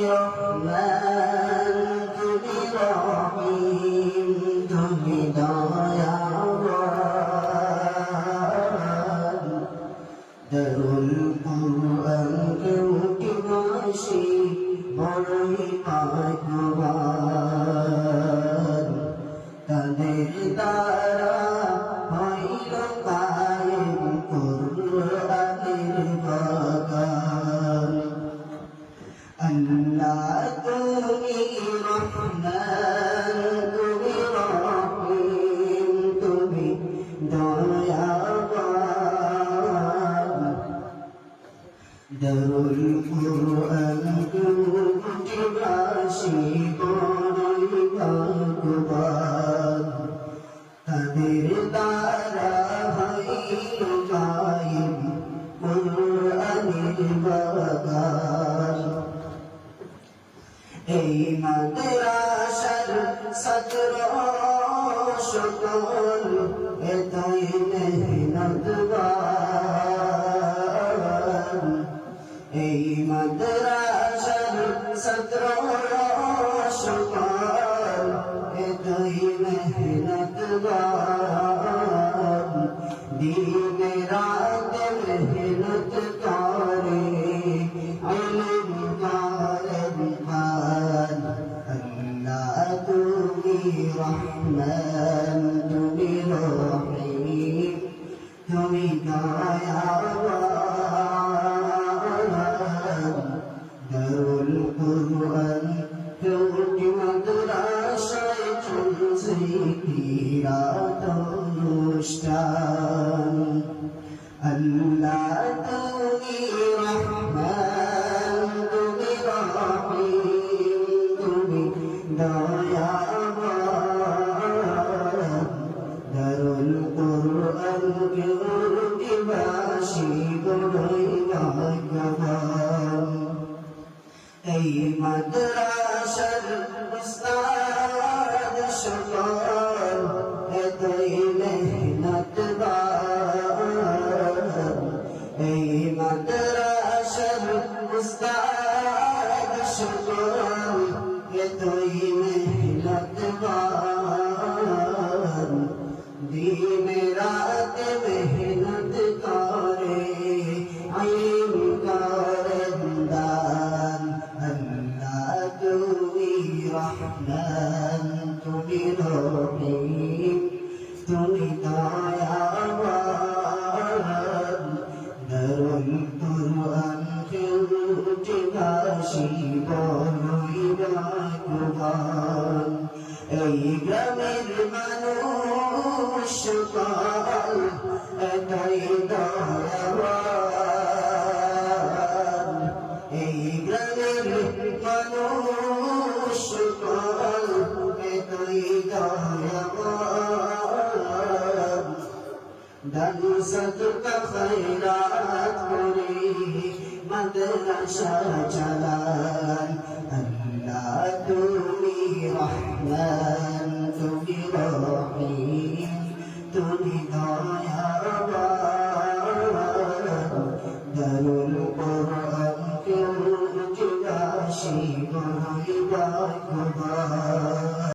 রহমান তুমি রহিম তুমি দয়াবান দারুল কুরআন কেউটিবাসী বড়ই ভাগ্যবান তাদের দ্বারা হইল কায়েম কুরআনের বাগান আল্লাহ তুমি রহমান তুমি রহিম তুমি দয়াবান দারুল কুরআন কেউটিবাসী বড়ই ভাগ্যবান তাদের দ্বারা হইল কায়েম কুরআনের বাগান এই মাদ্রাসার ছাত্র সকল এতই মেহনতবান এই মাদ্রাসার ছাত্র সকল এতই মেহনতবান দিনে রাতে মেহনত করে ইলম করেন খান আল্লাহ তুমি রহমান তুমি রহিম তুমি দয়াবান দারুল কুরআন কেউটি মাদ্রাসায় চলছে কিরাত অনুষ্ঠান আল্লাহ তুমি রহমান তুমি রহিম তুমি দয়াবান দারুল কুরআন কেউটিবাসী বড়ই ভাগ্যবান এই মাদ্রাসার উস্তাদ সকল এতই মেহনতবান এই মাদ্রাসার উস্তাদ সকল এতই মেহনতবান দিনে রাতে মেহনত করে ইলম করেন দান আল্লাহ তুমি রহমান তুমি রহিম তুমি দয়াবান দারুল কুরআন কেউটিবাসী বড়ই ভাগ্যবান এই গ্রামের মানুষ সকল এতই দয়াবান এই গ্রামের মানুষ সকল এতই দয়াবান দান সাদকা খৈরাত করে মাদ্রাসা চালান আল্লাহ তুমি রহমান